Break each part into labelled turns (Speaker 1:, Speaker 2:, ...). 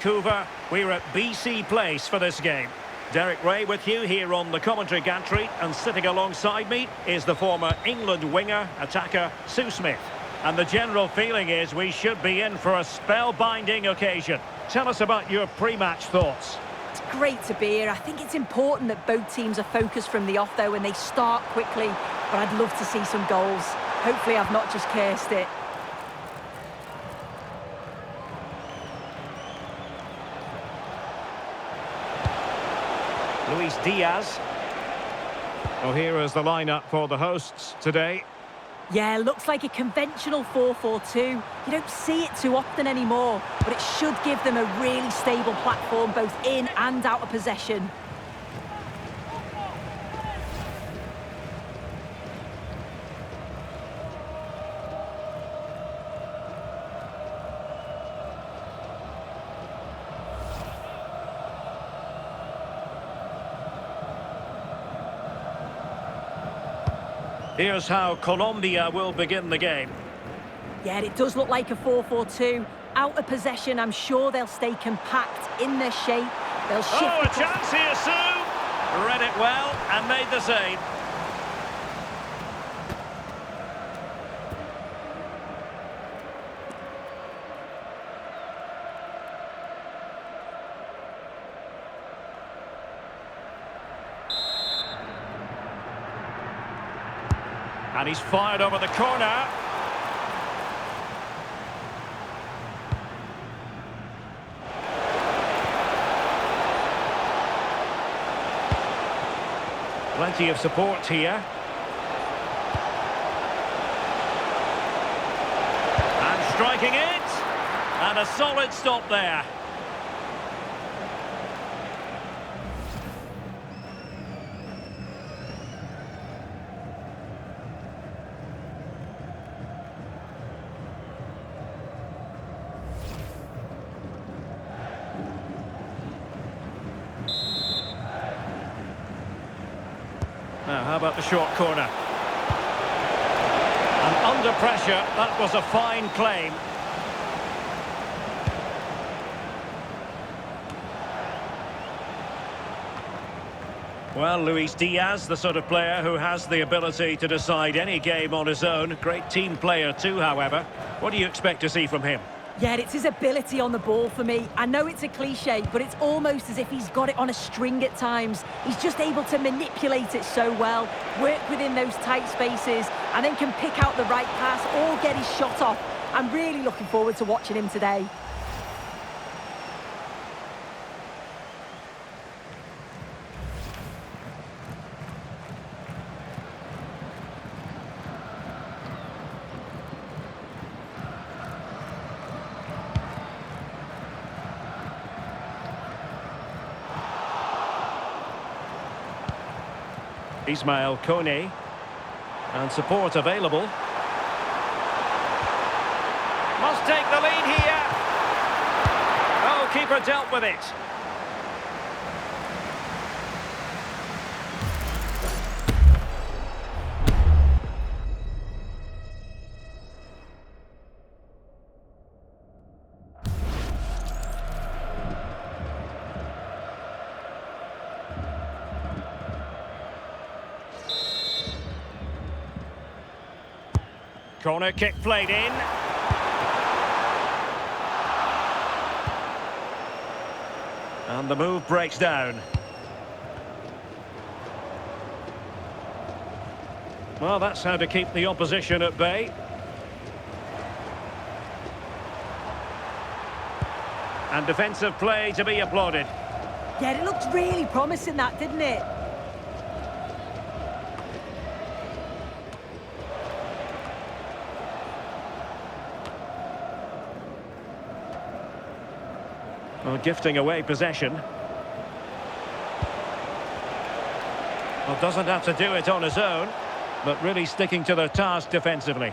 Speaker 1: Vancouver. We're at BC Place for this game. Derek Ray with you here on the commentary gantry, and sitting alongside me is the former England winger, attacker Sue Smith. And the general feeling is we should be in for a spellbinding occasion. Tell us about your pre-match thoughts.
Speaker 2: It's great to be here. I think it's important that both teams are focused from the off, though, and they start quickly. But I'd love to see some goals. Hopefully I've not just cursed it.
Speaker 1: Luis Diaz. Well, here is the lineup for the hosts today.
Speaker 2: Yeah, looks like a conventional 4-4-2. You don't see it too often anymore, but it should give them a really stable platform both in and out of possession.
Speaker 1: Here's how Colombia will begin the game.
Speaker 2: Yeah, it does look like a 4-4-2. Out of possession, I'm sure they'll stay compact in their shape. They'll shift.
Speaker 1: Oh, a chance here, Sue! Read it well and made the save. And he's fired over the corner. Plenty of support here. And striking it. And a solid stop there. Now, how about the short corner? And under pressure, that was a fine claim. Well, Luis Diaz, the sort of player who has the ability to decide any game on his own. Great team player too, however. What do you expect to see from him?
Speaker 2: Yeah, it's his ability on the ball for me. I know it's a cliche, but it's almost as if he's got it on a string at times. He's just able to manipulate it so well, work within those tight spaces, and then can pick out the right pass or get his shot off. I'm really looking forward to watching him today.
Speaker 1: Ismail Kone, and support available. Must take the lead here. Oh, keeper dealt with it. Corner kick played in. And the move breaks down. Well, that's how to keep the opposition at bay. And defensive play to be applauded.
Speaker 2: Yeah, it looked really promising, that, didn't it?
Speaker 1: Well, gifting away possession. Well, doesn't have to do it on his own, but really sticking to their task defensively.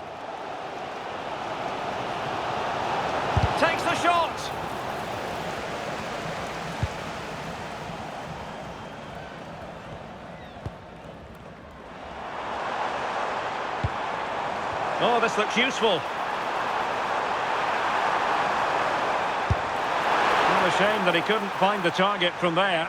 Speaker 1: Takes the shot! Oh, this looks useful. The shame that he couldn't find the target from there.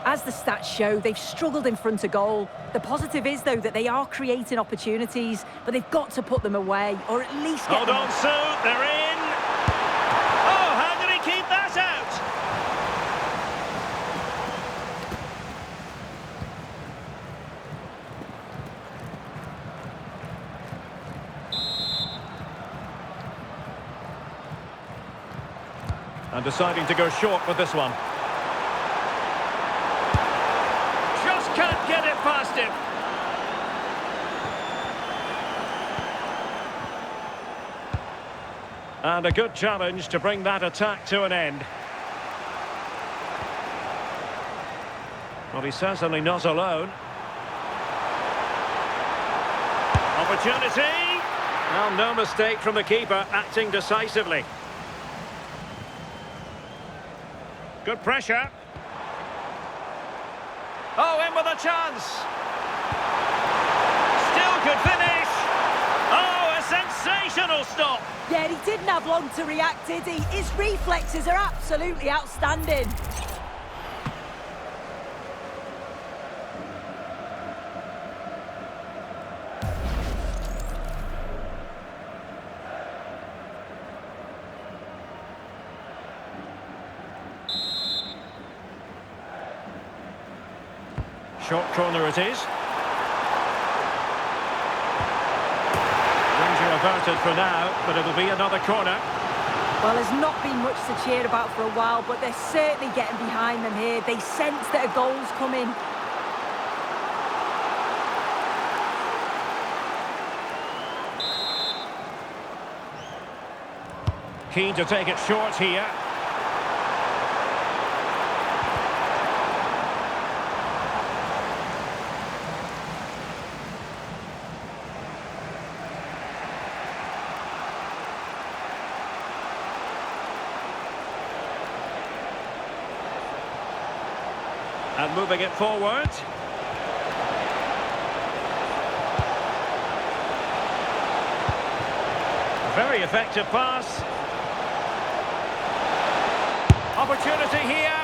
Speaker 2: As the stats show, they've struggled in front of goal. The positive is, though, that they are creating opportunities, but they've got to put them away, or at least get
Speaker 1: Hold on, Sue, they're in! Oh, how did he keep that out? And deciding to go short with this one. Can't get it past him. And a good challenge to bring that attack to an end. Well, he's certainly not alone. Opportunity. Well, no mistake from the keeper, acting decisively. Good pressure. Oh, in with a chance. Still could finish. Oh, a sensational stop.
Speaker 2: Yeah, he didn't have long to react, did he? His reflexes are absolutely outstanding.
Speaker 1: Short corner it is. Danger averted for now, but it'll be another corner.
Speaker 2: Well, there's not been much to cheer about for a while, but they're certainly getting behind them here. They sense that a goal's coming.
Speaker 1: Keen to take it short here. And moving it forward. Very effective pass. Opportunity here.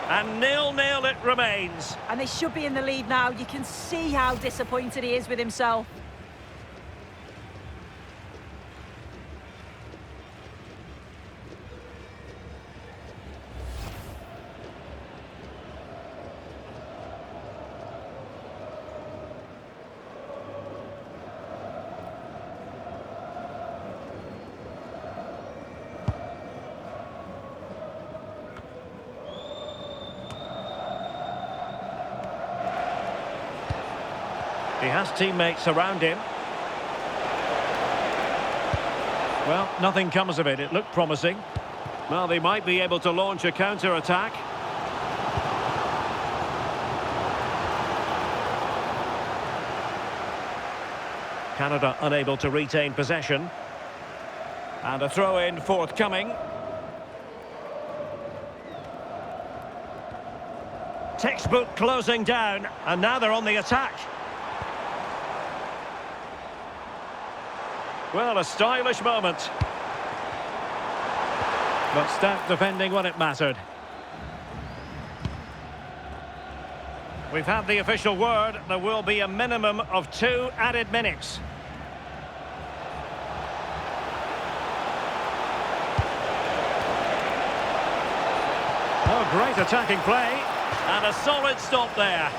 Speaker 1: And 0-0 it remains.
Speaker 2: And they should be in the lead now. You can see how disappointed he is with himself.
Speaker 1: He has teammates around him. Well, nothing comes of it. It looked promising. Well, they might be able to launch a counter-attack. Canada unable to retain possession. And a throw-in forthcoming. Textbook closing down, and now they're on the attack. Well, a stylish moment. But stout defending when it mattered. We've had the official word. There will be a minimum of 2 added minutes. Oh, great attacking play. And a solid stop there.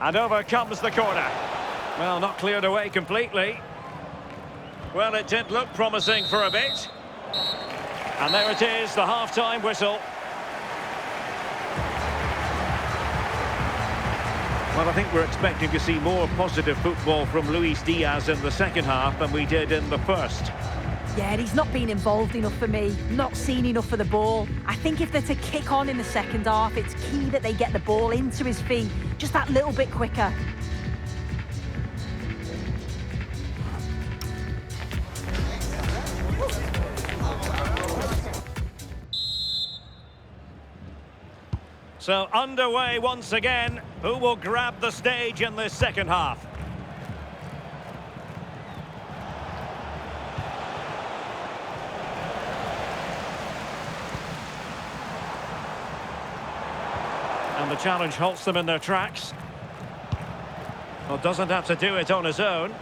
Speaker 1: And over comes the corner. Well, not cleared away completely. Well, it did look promising for a bit. And there it is, the half-time whistle. Well, I think we're expecting to see more positive football from Luis Diaz in the second half than we did in the first.
Speaker 2: Yeah, and he's not been involved enough for me, not seen enough for the ball. I think if they're to kick on in the second half, it's key that they get the ball into his feet just that little bit quicker.
Speaker 1: So underway once again. Who will grab the stage in this second half? And the challenge halts them in their tracks. Well, doesn't have to do it on his own.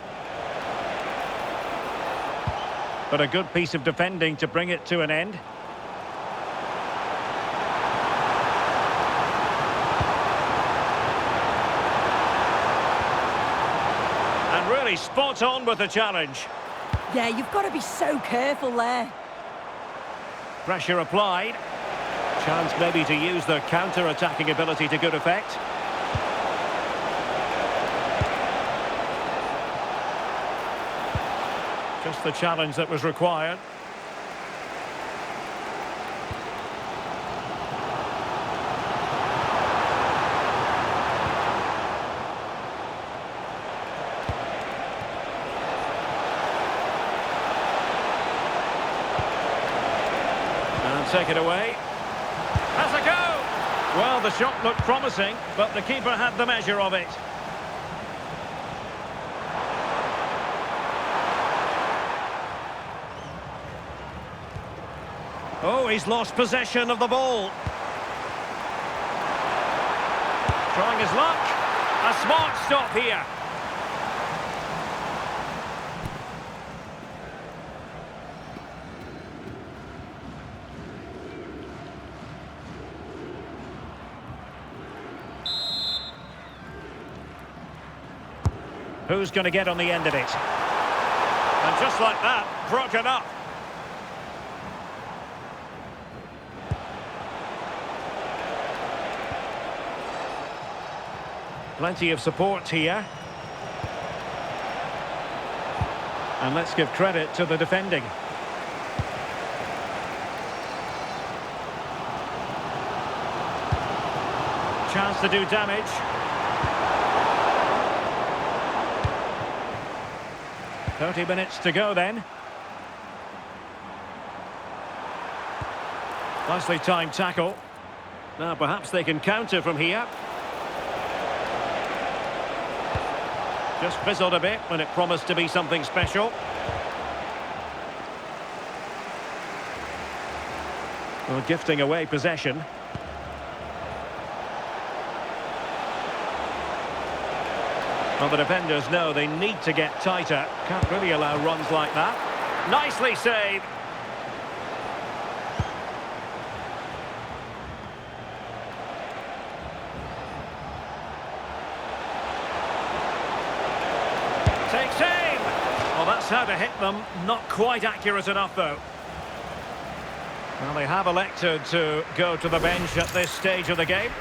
Speaker 1: But a good piece of defending to bring it to an end. And really spot on with the challenge.
Speaker 2: Yeah, you've got to be so careful there.
Speaker 1: Pressure applied. Chance maybe to use their counter-attacking ability to good effect. Just the challenge that was required. And take it away. Has a go! Well, the shot looked promising, but the keeper had the measure of it. Oh, he's lost possession of the ball. Trying his luck. A smart stop here. Who's going to get on the end of it? And just like that, broken up. Plenty of support here. And let's give credit to the defending. Chance to do damage. "30 minutes to go then." Nicely timed tackle. Now perhaps they can counter from here. Just fizzled a bit when it promised to be something special. Well, gifting away possession. Well, the defenders know they need to get tighter. Can't really allow runs like that. Nicely saved. Takes aim. Well, that's how to hit them. Not quite accurate enough, though. Well, they have elected to go to the bench at this stage of the game.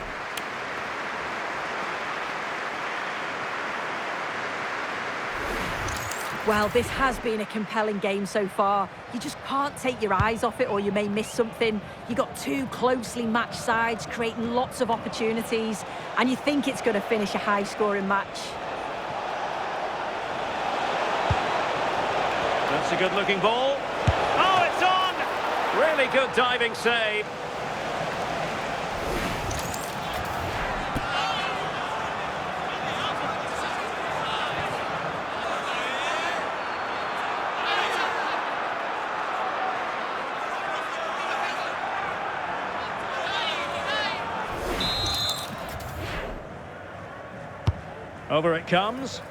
Speaker 2: Well, this has been a compelling game so far. You just can't take your eyes off it or you may miss something. You've got two closely matched sides creating lots of opportunities and you think it's going to finish a high-scoring match.
Speaker 1: That's a good-looking ball. Oh, it's on! Really good diving save. Over it comes.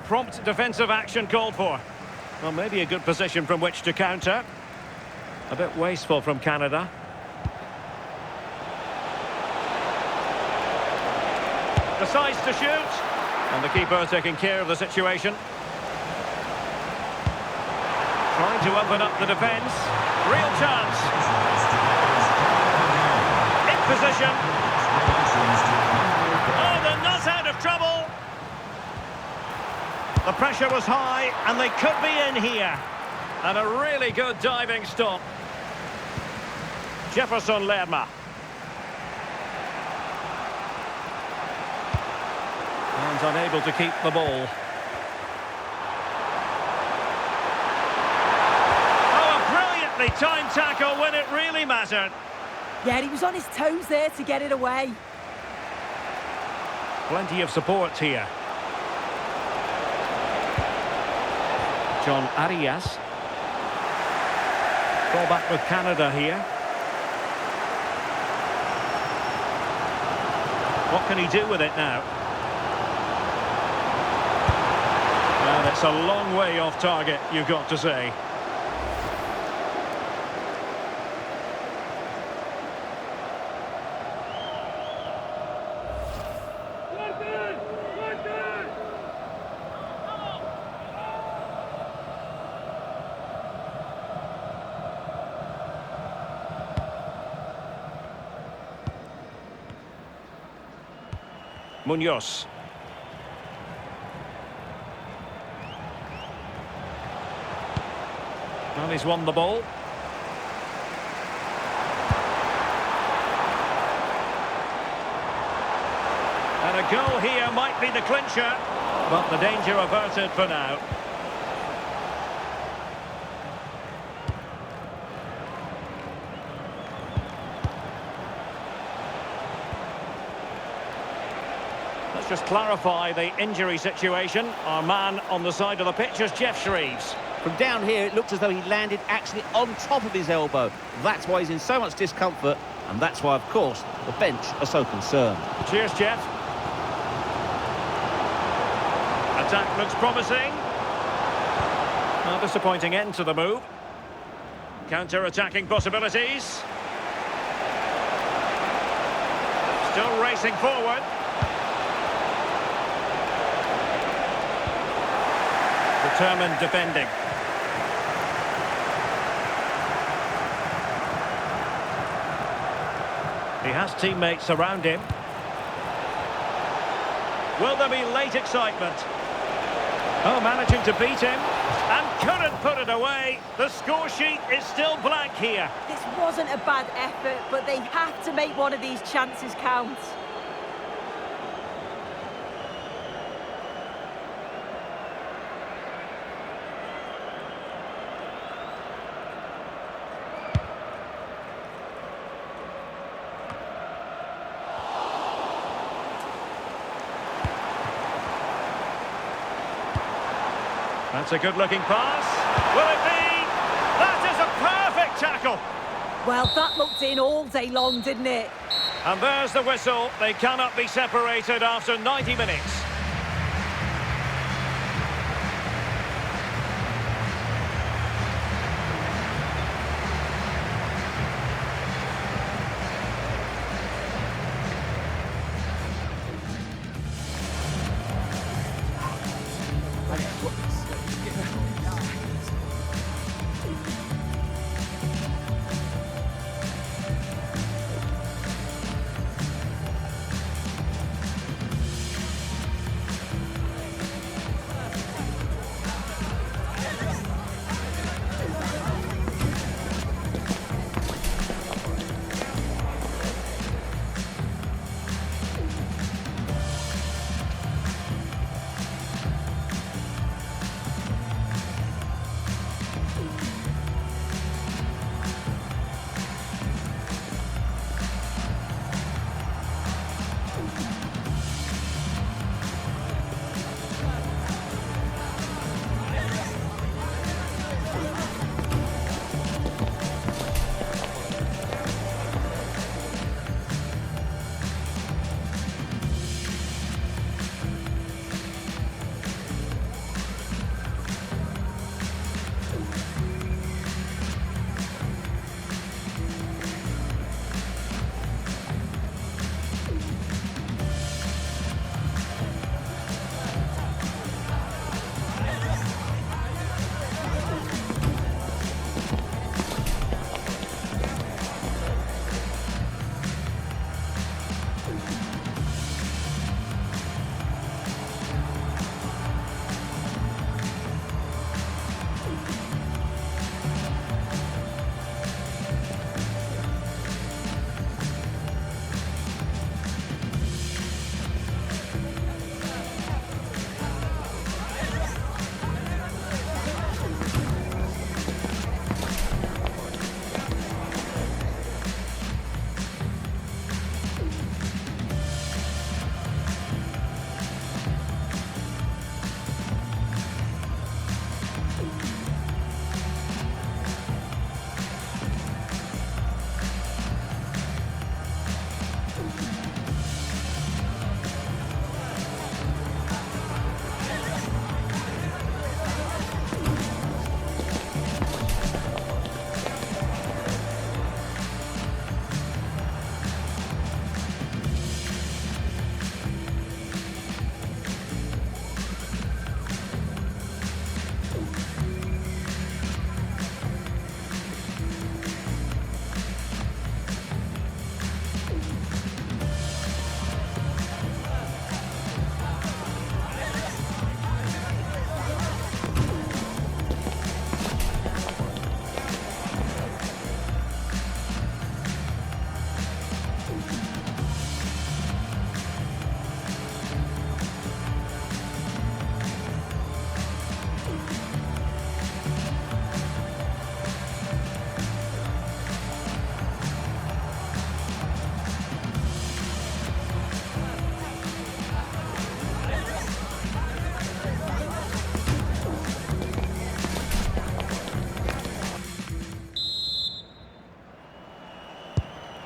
Speaker 1: Prompt defensive action called for. Well, maybe a good position from which to counter. A bit wasteful from Canada. Decides to shoot. And the keeper taking care of the situation. Trying to open up the defence. Real chance. In position. Oh, they're not out of trouble. The pressure was high, and they could be in here. And a really good diving stop. Jefferson Lerma. And unable to keep the ball. Oh, a brilliantly timed tackle when it really mattered.
Speaker 2: Yeah, he was on his toes there to get it away.
Speaker 1: Plenty of support here. John Arias. Ball back with Canada here. What can he do with it now? Well, it's a long way off target, you've got to say. Munoz. Well, he's won the ball. And a goal here might be the clincher, but the danger averted for now. Let's just clarify the injury situation. Our man on the side of the pitch is Jeff Shreves.
Speaker 3: From down here, it looked as though he landed actually on top of his elbow. That's why he's in so much discomfort, and that's why, of course, the bench are so concerned.
Speaker 1: Cheers, Jeff. Attack looks promising. A disappointing end to the move. Counter-attacking possibilities. Still racing forward. Determined defending. He has teammates around him. Will there be late excitement? Oh, managing to beat him. And couldn't put it away. The score sheet is still blank here.
Speaker 2: This wasn't a bad effort, but they have to make one of these chances count.
Speaker 1: That's a good-looking pass. Will it be? That is a perfect tackle.
Speaker 2: Well, that looked in all day long, didn't it?
Speaker 1: And there's the whistle. They cannot be separated after 90 minutes.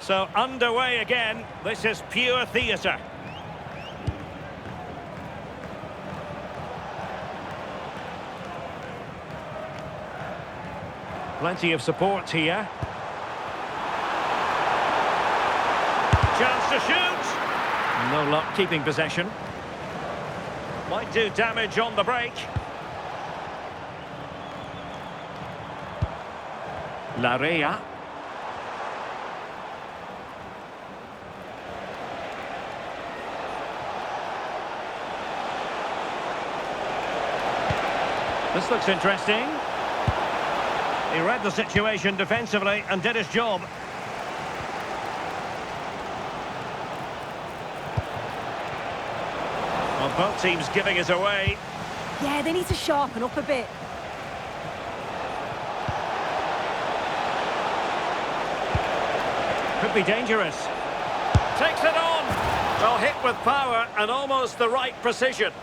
Speaker 1: So underway again. This is pure theatre. Plenty of support here. Chance to shoot. No luck keeping possession. Might do damage on the break. Larea. This looks interesting. He read the situation defensively and did his job. Well, both teams giving it away.
Speaker 2: Yeah, they need to sharpen up a bit.
Speaker 1: Could be dangerous. Takes it on. Well, hit with power and almost the right precision.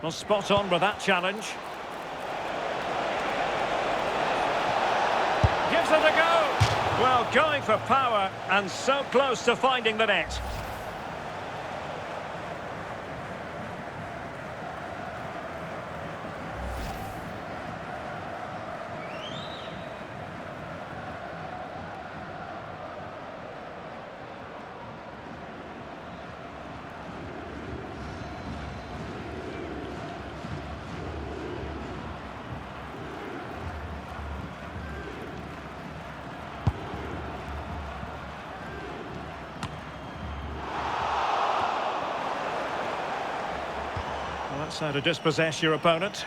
Speaker 1: Well, spot on with that challenge. Gives it a go. Well, going for power and so close to finding the net. That's how to dispossess your opponent.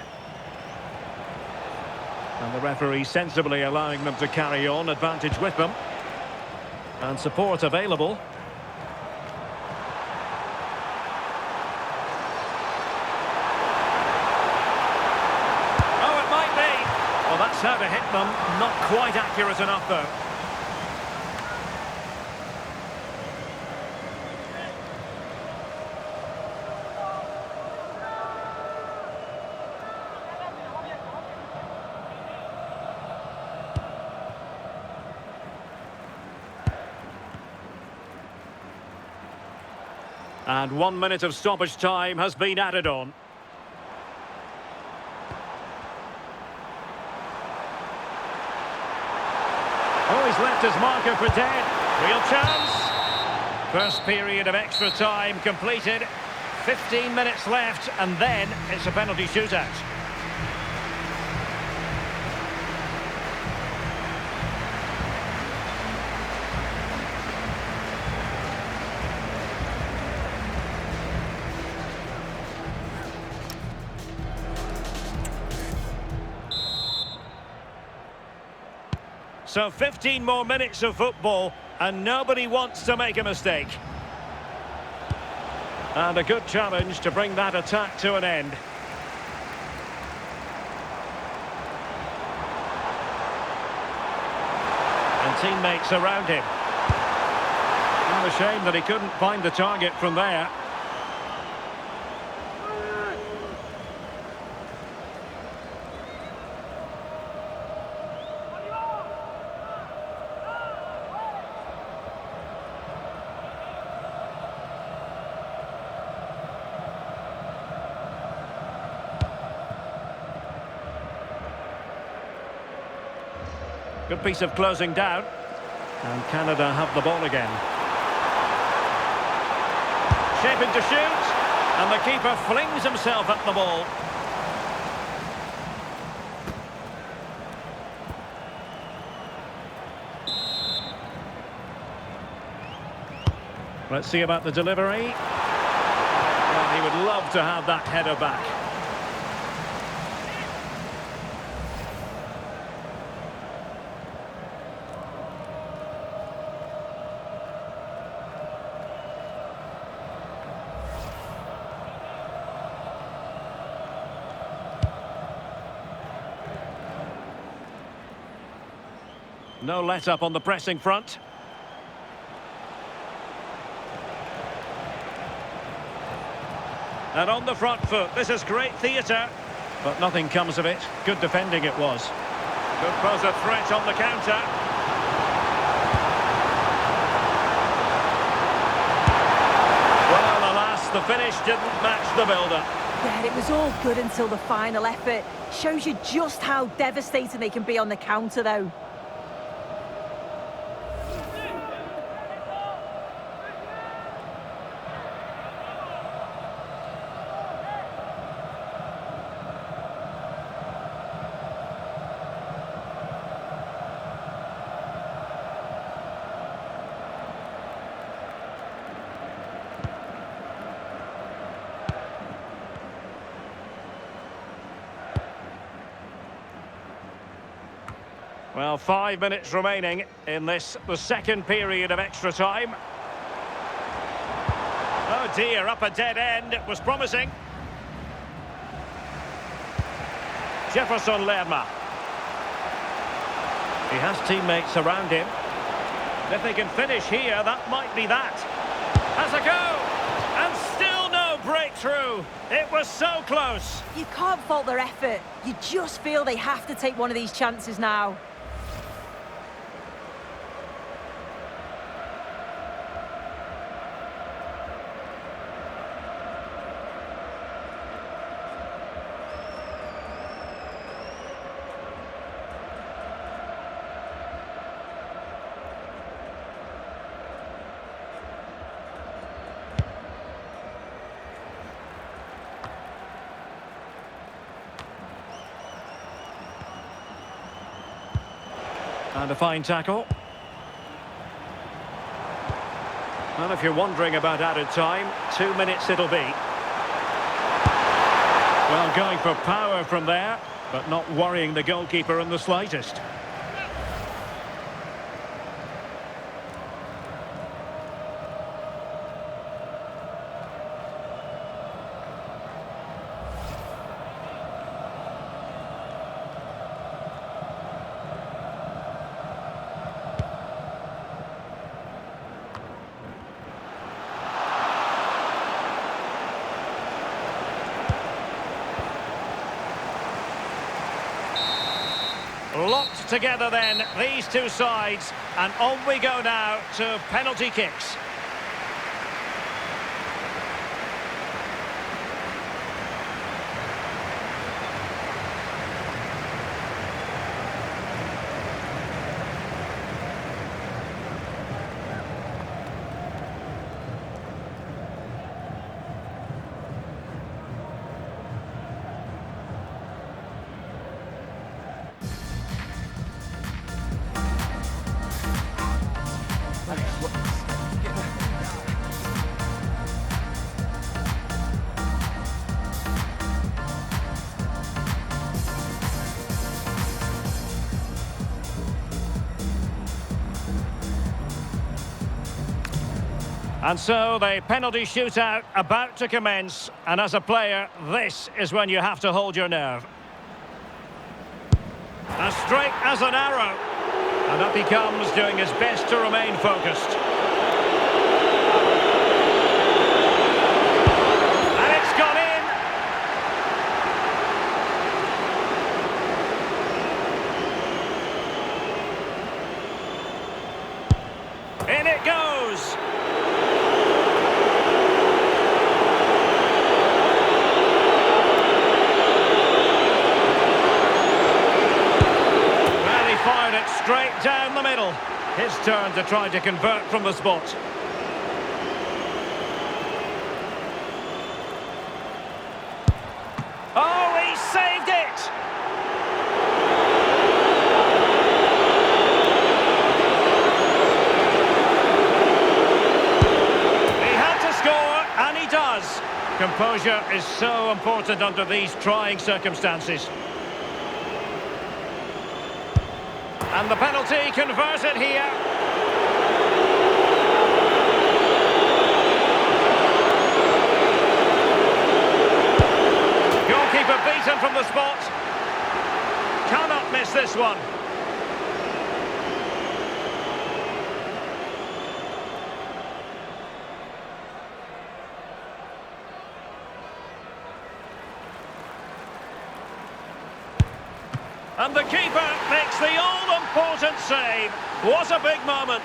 Speaker 1: And the referee sensibly allowing them to carry on, advantage with them. And support available. Oh, it might be. Well, that's how to hit them. Not quite accurate enough, though. And 1 minute of stoppage time has been added on. Oh, he's left his marker for dead. Real chance. First period of extra time completed. 15 minutes left, and then it's a penalty shootout. So 15 more minutes of football, and nobody wants to make a mistake. And a good challenge to bring that attack to an end. And teammates around him. And a shame that he couldn't find the target from there. Good piece of closing down. And Canada have the ball again. Shaping to shoot. And the keeper flings himself at the ball. Let's see about the delivery. Well, he would love to have that header back. No let-up on the pressing front. And on the front foot, this is great theatre. But nothing comes of it. Good defending it was. Could pose a threat on the counter. Well, alas, the finish didn't match the build-up.
Speaker 2: Yeah, it was all good until the final effort. Shows you just how devastating they can be on the counter, though.
Speaker 1: Well, 5 minutes remaining in this, the second period of extra time. Oh dear, up a dead end. It was promising. Jefferson Lerma. He has teammates around him. If they can finish here, that might be that. Has a go! And still no breakthrough. It was so close.
Speaker 2: You can't fault their effort. You just feel they have to take one of these chances now.
Speaker 1: And a fine tackle. Well, if you're wondering about added time, 2 minutes it'll be. Well, going for power from there, but not worrying the goalkeeper in the slightest. Locked together then, these two sides, and on we go now to penalty kicks. And so the penalty shootout about to commence, and as a player, this is when you have to hold your nerve. As straight as an arrow, and up he comes, doing his best to remain focused. And it's gone in. In it goes. Fired it straight down the middle. His turn to try to convert from the spot. Oh, he saved it! He had to score, and he does. Composure is so important under these trying circumstances. And the penalty converted here. Goalkeeper beaten from the spot. Cannot miss this one. And the keeper makes the all-important save. What a big moment.